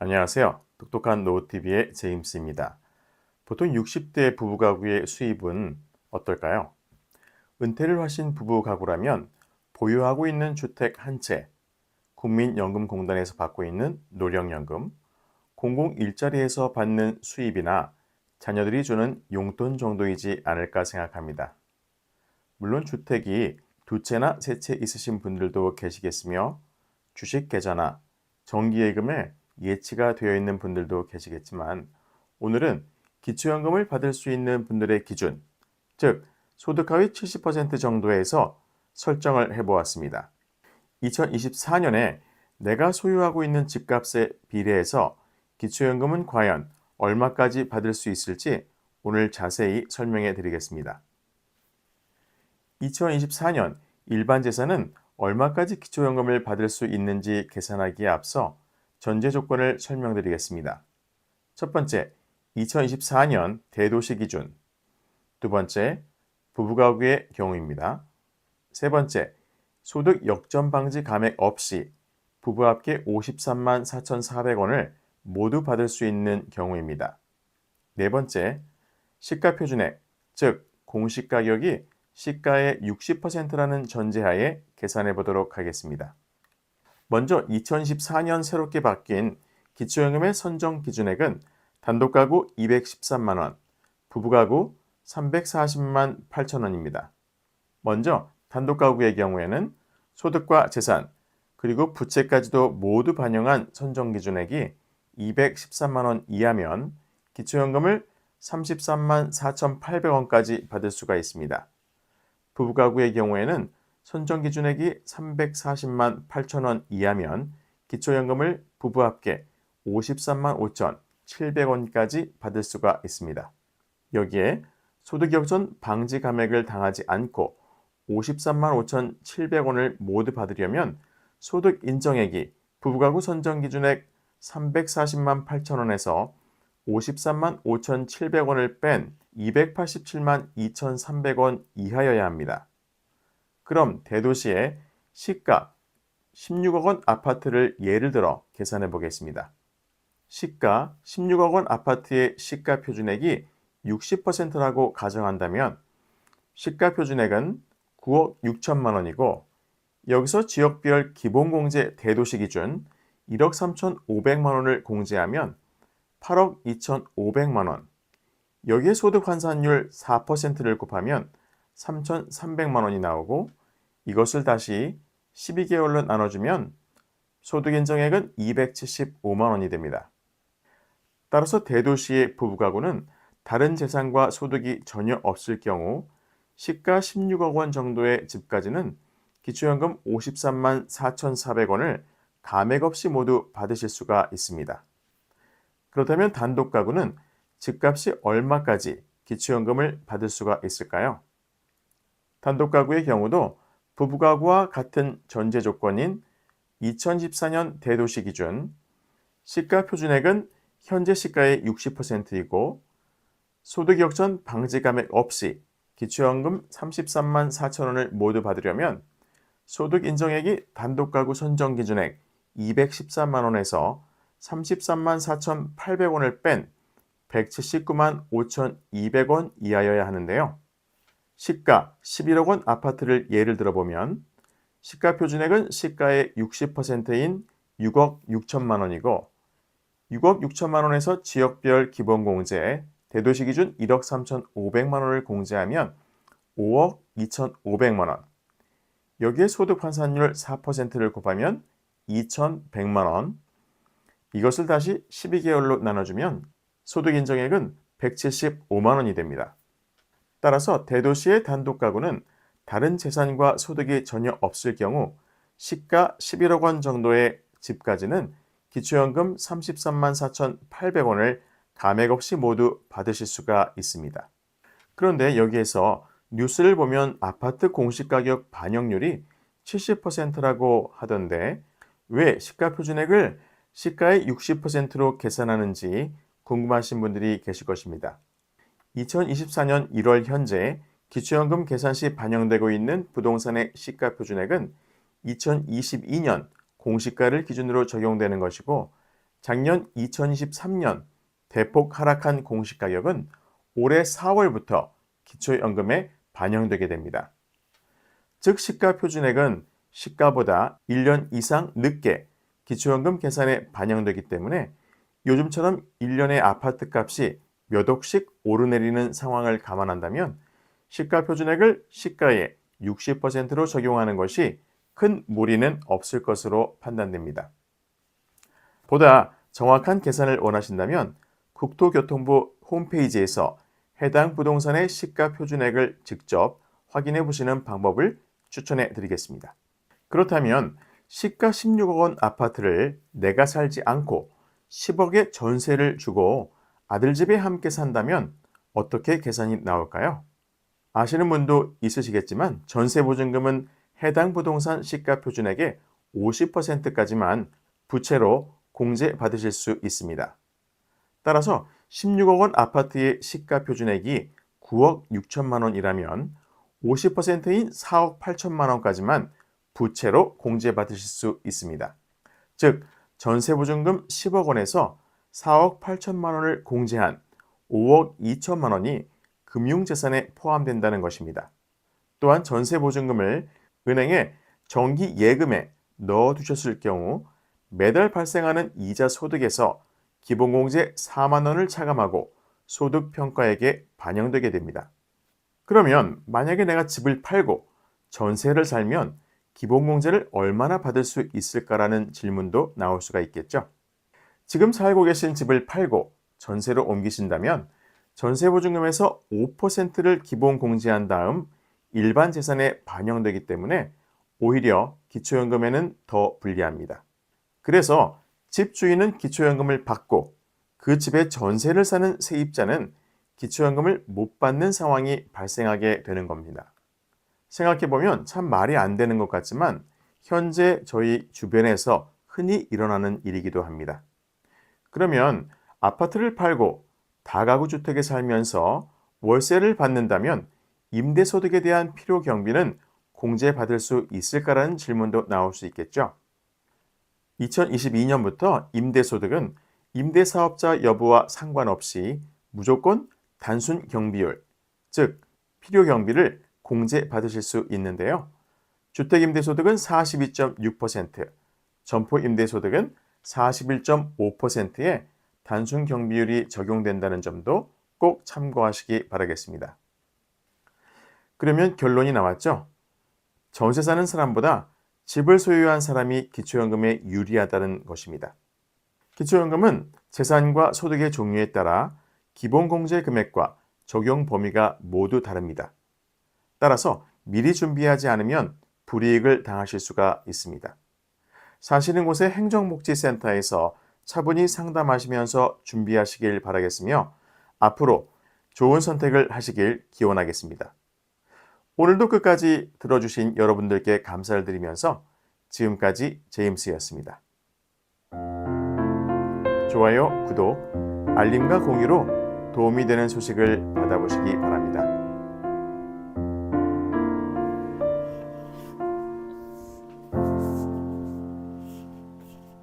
안녕하세요. 똑똑한 노후TV의 제임스입니다. 보통 60대 부부 가구의 수입은 어떨까요? 은퇴를 하신 부부 가구라면 보유하고 있는 주택 한 채, 국민연금공단에서 받고 있는 노령연금, 공공 일자리에서 받는 수입이나 자녀들이 주는 용돈 정도이지 않을까 생각합니다. 물론 주택이 두 채나 세 채 있으신 분들도 계시겠으며 주식 계좌나 정기예금에 예치가 되어 있는 분들도 계시겠지만 오늘은 기초연금을 받을 수 있는 분들의 기준, 즉 소득 하위 70% 정도에서 설정을 해보았습니다. 2024년에 내가 소유하고 있는 집값에 비례해서 기초연금은 과연 얼마까지 받을 수 있을지 오늘 자세히 설명해 드리겠습니다. 2024년 일반 재산은 얼마까지 기초연금을 받을 수 있는지 계산하기에 앞서 전제 조건을 설명드리겠습니다. 첫 번째, 2024년 대도시 기준. 두 번째, 부부가구의 경우입니다. 세 번째, 소득 역전 방지 감액 없이 부부 합계 53만 4,400원을 모두 받을 수 있는 경우입니다. 네 번째, 시가 표준액, 즉 공시가격이 시가의 60%라는 전제하에 계산해 보도록 하겠습니다. 먼저 2014년 새롭게 바뀐 기초연금의 선정 기준액은 단독가구 213만 원, 부부가구 340만 8천 원입니다. 먼저 단독가구의 경우에는 소득과 재산, 그리고 부채까지도 모두 반영한 선정 기준액이 213만 원 이하면 기초연금을 33만 4,800원까지 받을 수가 있습니다. 부부가구의 경우에는 선정 기준액이 340만 8천 원 이하면 기초연금을 부부 합계 53만 5,700원까지 받을 수가 있습니다. 여기에 소득역전 방지 감액을 당하지 않고 53만 5,700원을 모두 받으려면 소득 인정액이 부부가구 선정 기준액 340만 8천 원에서 53만 5,700원을 뺀 287만 2,300원 이하여야 합니다. 그럼 대도시의 시가 16억 원 아파트를 예를 들어 계산해 보겠습니다. 시가 16억 원 아파트의 시가 표준액이 60%라고 가정한다면 시가 표준액은 9억 6천만 원이고 여기서 지역별 기본공제 대도시 기준 1억 3,500만 원을 공제하면 8억 2,500만 원, 여기에 소득 환산율 4%를 곱하면 3,300만 원이 나오고 이것을 다시 12개월로 나눠주면 소득 인정액은 275만 원이 됩니다. 따라서 대도시의 부부가구는 다른 재산과 소득이 전혀 없을 경우 시가 16억 원 정도의 집까지는 기초연금 53만 4,400원을 감액 없이 모두 받으실 수가 있습니다. 그렇다면 단독가구는 집값이 얼마까지 기초연금을 받을 수가 있을까요? 단독가구의 경우도 부부가구와 같은 전제 조건인 2014년 대도시 기준 시가 표준액은 현재 시가의 60%이고 소득 역전 방지 감액 없이 기초연금 33만 4천 원을 모두 받으려면 소득 인정액이 단독가구 선정 기준액 213만 원에서 33만 4,800원을 뺀 179만 5,200원 이하여야 하는데요. 시가 11억 원 아파트를 예를 들어보면 시가 표준액은 시가의 60%인 6억 6천만 원이고 6억 6천만 원에서 지역별 기본공제 대도시 기준 1억 3,500만 원을 공제하면 5억 2,500만 원, 여기에 소득 환산율 4%를 곱하면 2,100만 원, 이것을 다시 12개월로 나눠주면 소득 인정액은 175만 원이 됩니다. 따라서 대도시의 단독가구는 다른 재산과 소득이 전혀 없을 경우 시가 11억 원 정도의 집까지는 기초연금 33만 4,800원을 감액 없이 모두 받으실 수가 있습니다. 그런데 여기에서 뉴스를 보면 아파트 공시가격 반영률이 70%라고 하던데 왜 시가 표준액을 시가의 60%로 계산하는지 궁금하신 분들이 계실 것입니다. 2024년 1월 현재 기초연금 계산 시 반영되고 있는 부동산의 시가 표준액은 2022년 공시가를 기준으로 적용되는 것이고 작년 2023년 대폭 하락한 공시가격은 올해 4월부터 기초연금에 반영되게 됩니다. 즉 시가 표준액은 시가보다 1년 이상 늦게 기초연금 계산에 반영되기 때문에 요즘처럼 1년의 아파트 값이 몇 억씩 오르내리는 상황을 감안한다면 시가 표준액을 시가의 60%로 적용하는 것이 큰 무리는 없을 것으로 판단됩니다. 보다 정확한 계산을 원하신다면 국토교통부 홈페이지에서 해당 부동산의 시가 표준액을 직접 확인해 보시는 방법을 추천해 드리겠습니다. 그렇다면 시가 16억 원 아파트를 내가 살지 않고 10억의 전세를 주고 아들 집에 함께 산다면 어떻게 계산이 나올까요? 아시는 분도 있으시겠지만 전세보증금은 해당 부동산 시가 표준액의 50%까지만 부채로 공제받으실 수 있습니다. 따라서 16억 원 아파트의 시가 표준액이 9억 6천만 원이라면 50%인 4억 8천만 원까지만 부채로 공제받으실 수 있습니다. 즉 전세보증금 10억 원에서 4억 8천만 원을 공제한 5억 2천만 원이 금융재산에 포함된다는 것입니다. 또한 전세보증금을 은행에 정기 예금에 넣어두셨을 경우 매달 발생하는 이자 소득에서 기본공제 4만 원을 차감하고 소득평가액에 반영되게 됩니다. 그러면 만약에 내가 집을 팔고 전세를 살면 기본공제를 얼마나 받을 수 있을까라는 질문도 나올 수가 있겠죠. 지금 살고 계신 집을 팔고 전세로 옮기신다면 전세보증금에서 5%를 기본공제한 다음 일반 재산에 반영되기 때문에 오히려 기초연금에는 더 불리합니다. 그래서 집주인은 기초연금을 받고 그 집에 전세를 사는 세입자는 기초연금을 못 받는 상황이 발생하게 되는 겁니다. 생각해보면 참 말이 안 되는 것 같지만 현재 저희 주변에서 흔히 일어나는 일이기도 합니다. 그러면 아파트를 팔고 다가구 주택에 살면서 월세를 받는다면 임대소득에 대한 필요 경비는 공제받을 수 있을까라는 질문도 나올 수 있겠죠. 2022년부터 임대소득은 임대사업자 여부와 상관없이 무조건 단순 경비율, 즉 필요 경비를 공제받으실 수 있는데요. 주택임대소득은 42.6%, 점포임대소득은 41.5%의 단순 경비율이 적용된다는 점도 꼭 참고하시기 바라겠습니다. 그러면 결론이 나왔죠? 전세 사는 사람보다 집을 소유한 사람이 기초연금에 유리하다는 것입니다. 기초연금은 재산과 소득의 종류에 따라 기본공제 금액과 적용 범위가 모두 다릅니다. 따라서 미리 준비하지 않으면 불이익을 당하실 수가 있습니다. 사시는 곳의 행정복지센터에서 차분히 상담하시면서 준비하시길 바라겠으며 앞으로 좋은 선택을 하시길 기원하겠습니다. 오늘도 끝까지 들어주신 여러분들께 감사를 드리면서 지금까지 제임스였습니다. 좋아요, 구독, 알림과 공유로 도움이 되는 소식을 받아보시기 바랍니다.